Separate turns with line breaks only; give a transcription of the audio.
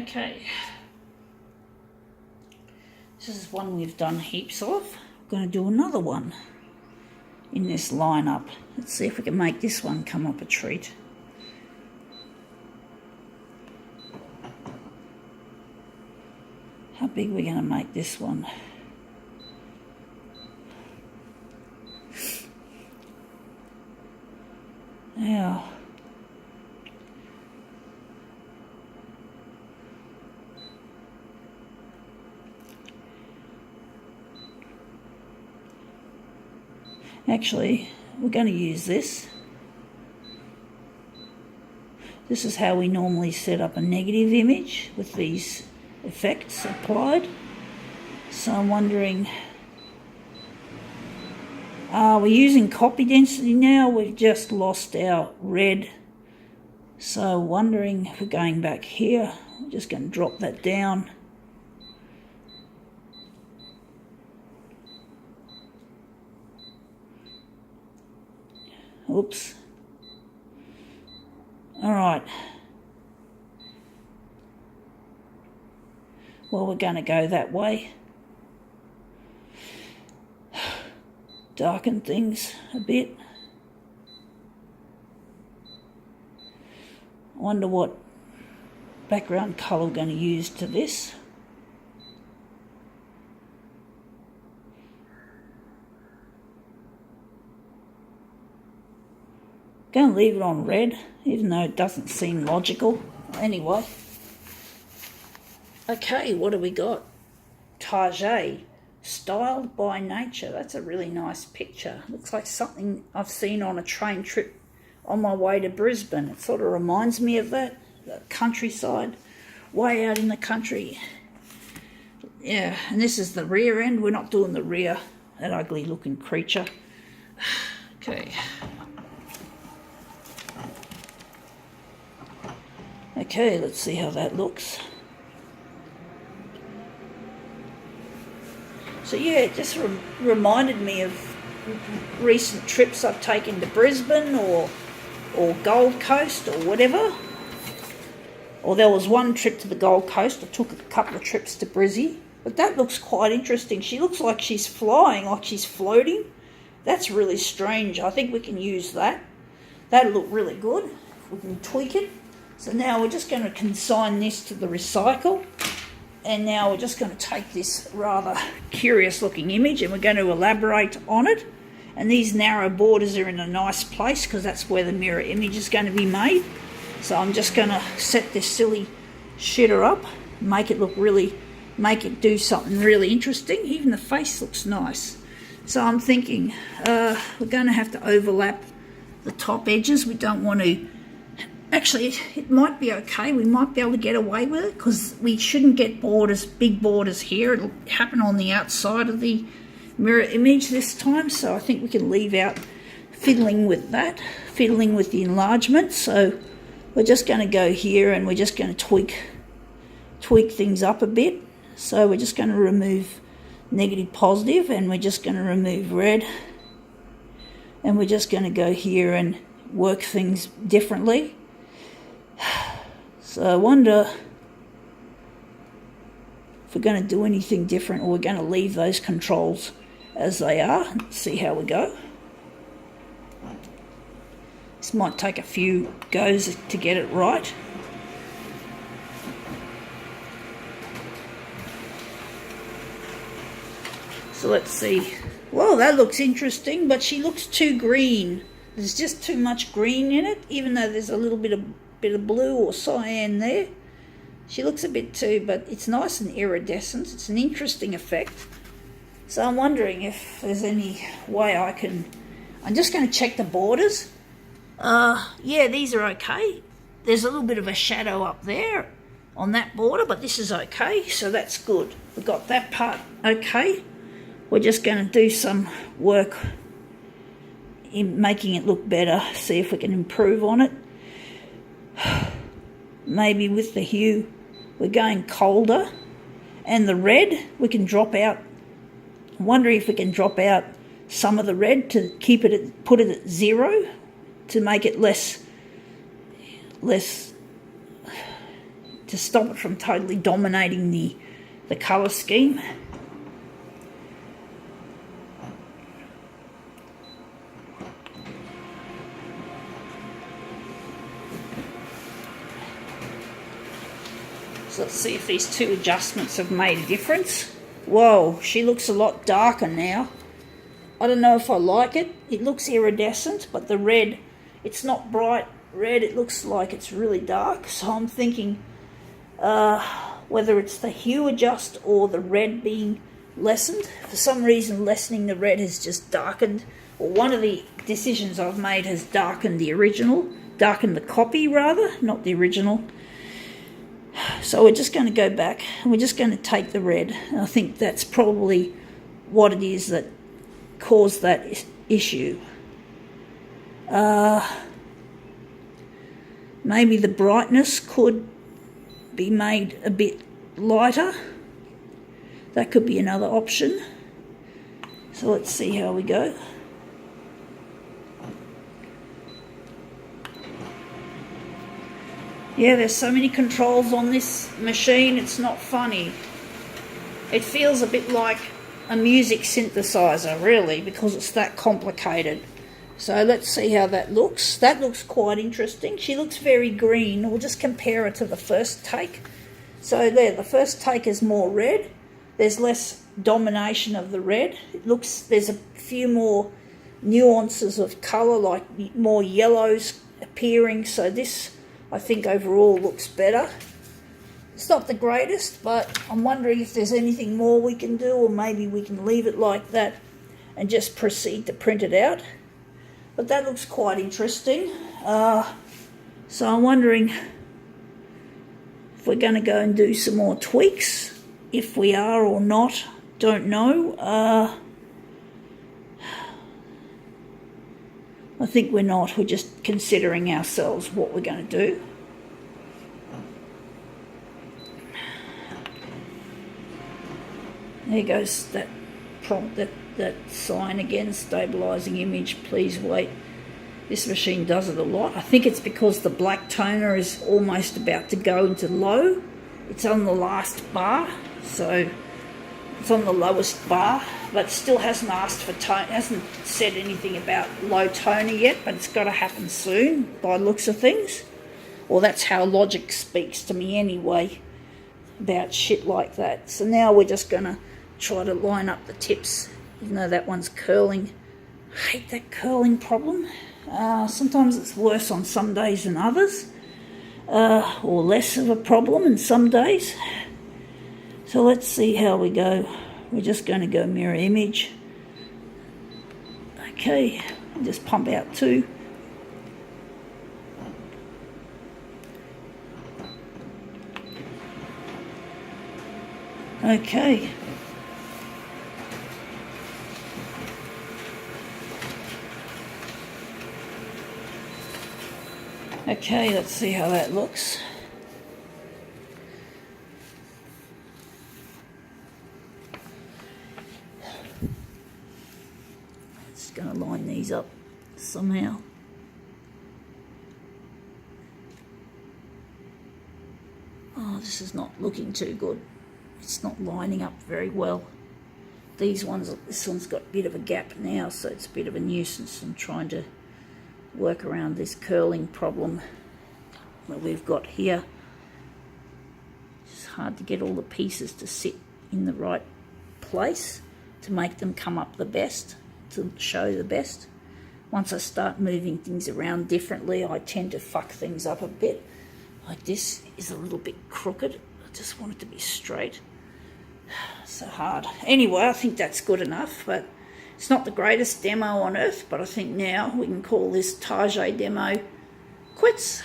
Okay. This is one we've done heaps of. I'm going to do another one in this lineup. Let's see if we can make this one come up a treat. How big are we going to make this one? Now, actually, we're going to use this. This is how we normally set up a negative image with these effects applied. So I'm wondering, we're using copy density now. We've just lost our red. So wondering if we're going back here, I'm just going to drop that down. Oops. All right. Well, we're going to go that way. Darken things a bit. I wonder what background colour we're going to use to this. Going to leave it on red, even though it doesn't seem logical. Anyway. Okay, what do we got? Taaaget, styled by nature. That's a really nice picture. Looks like something I've seen on a train trip on my way to Brisbane. It sort of reminds me of that, the countryside, way out in the country. Yeah, and this is the rear end. We're not doing the rear, that ugly looking creature. Okay. Okay, let's see how that looks. So yeah, it just reminded me of recent trips I've taken to Brisbane or Gold Coast or whatever. Or there was one trip to the Gold Coast. I took a couple of trips to Brizzy. But that looks quite interesting. She looks like she's flying, like she's floating. That's really strange. I think we can use that. That'll look really good. We can tweak it. So now we're just going to consign this to the recycle. And now we're just going to take this rather curious looking image and we're going to elaborate on it. And these narrow borders are in a nice place because that's where the mirror image is going to be made. So I'm just going to set this silly shitter up, make it look really, make it do something really interesting. Even the face looks nice. So I'm thinking we're going to have to overlap the top edges. We don't want to. Actually, it might be okay. We might be able to get away with it because we shouldn't get borders, big borders here. It'll happen on the outside of the mirror image this time. So I think we can leave out fiddling with that, fiddling with the enlargement. So we're just going to go here and we're just going to tweak things up a bit. So we're just going to remove negative, positive, and we're just going to remove red. And we're just going to go here and work things differently. So I wonder if we're going to do anything different or we're going to leave those controls as they are. See how we go. This might take a few goes to get it right. So let's see. Well, that looks interesting, but she looks too green. There's just too much green in it, even though there's a little bit of blue or cyan there. She looks a bit too, but it's nice and iridescent. It's an interesting effect. So I'm wondering if there's any way I can. I'm just going to check the borders. Yeah, these are okay. There's a little bit of a shadow up there on that border, but this is okay, so that's good. We've got that part okay. We're just going to do some work in making it look better, see if we can improve on it. Maybe with the hue we're going colder, and the red we can drop out. I'm wondering if we can drop out some of the red to keep it at, put it at 0 to make it less to stop it from totally dominating the colour scheme. So let's see if these two adjustments have made a difference. Whoa, she looks a lot darker now. I don't know if I like it. It looks iridescent, but the red, it's not bright red. It looks like it's really dark. So I'm thinking whether it's the hue adjust or the red being lessened. For some reason, lessening the red has just darkened, or one of the decisions I've made has darkened the original, darkened the copy rather, not the original. So we're just going to go back and we're just going to take the red. I think that's probably what it is that caused that issue. Maybe the brightness could be made a bit lighter. That could be another option. So let's see how we go. Yeah, there's so many controls on this machine, it's not funny. It feels a bit like a music synthesizer, really, because it's that complicated. So let's see how that looks. That looks quite interesting. She looks very green. We'll just compare it to the first take. So there, the first take is more red. There's less domination of the red. It looks, there's a few more nuances of colour, like more yellows appearing. So this, I think, overall looks better. It's not the greatest, but I'm wondering if there's anything more we can do, or maybe we can leave it like that and just proceed to print it out. But that looks quite interesting. So I'm wondering if we're going to go and do some more tweaks. If we are or not, don't know. I think we're not. We're just considering ourselves what we're going to do. There goes that prompt, that sign again, stabilising image, please wait. This machine does it a lot. I think it's because the black toner is almost about to go into low. It's on the last bar, so it's on the lowest bar, but still hasn't asked for tone, hasn't said anything about low toner yet, but it's got to happen soon by the looks of things. Or that's how logic speaks to me anyway, about shit like that. So now we're just going to try to line up the tips, even though that one's curling. I hate that curling problem. Sometimes it's worse on some days than others, or less of a problem in some days. So let's see how we go. We're just going to go mirror image. Okay, just pump out 2. Okay. Okay, let's see how that looks. Just going to line these up somehow. Oh, this is not looking too good. It's not lining up very well. This one's got a bit of a gap now, so it's a bit of a nuisance. I'm trying to work around this curling problem that we've got here. It's hard to get all the pieces to sit in the right place to make them come up the best, to show the best. Once I start moving things around differently, I tend to fuck things up a bit. Like this is a little bit crooked. I just want it to be straight. So hard. Anyway, I think that's good enough, but it's not the greatest demo on earth, but I think now we can call this Taaaget demo quits.